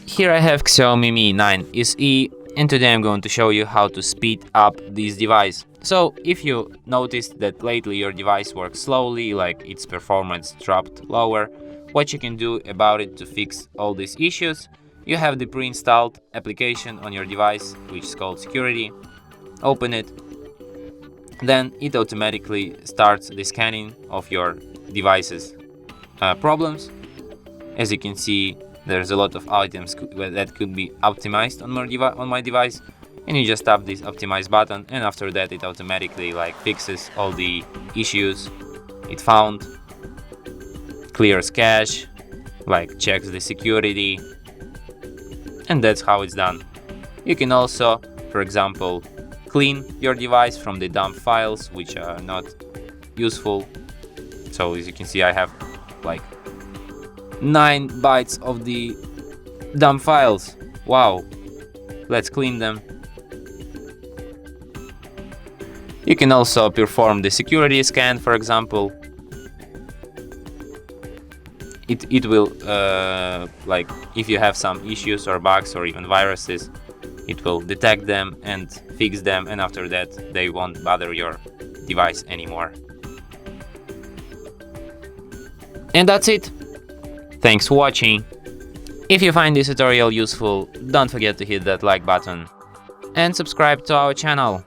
Here I have XIAOMI Mi 9 SE, and today I'm going to show you how to speed up this device. So if you noticed that lately your device works slowly, like its performance dropped lower, what you can do about it to fix all these issues: you have the pre-installed application on your device, which is called Security. Open it, then it automatically starts the scanning of your device's problems. As you can see, there's a lot of items that could be optimized on my device, and you just tap this optimize button, and after that it automatically fixes all the issues it found, clears cache, checks the security, and that's how it's done. You can also, for example, clean your device from the dump files which are not useful. So as you can see, I have 9 bytes of the dump files. Wow, let's clean them. You can also perform the security scan, for example. It will if you have some issues or bugs or even viruses, it will detect them and fix them, and after that they won't bother your device anymore. And that's it. Thanks for watching. If you find this tutorial useful, don't forget to hit that like button and subscribe to our channel.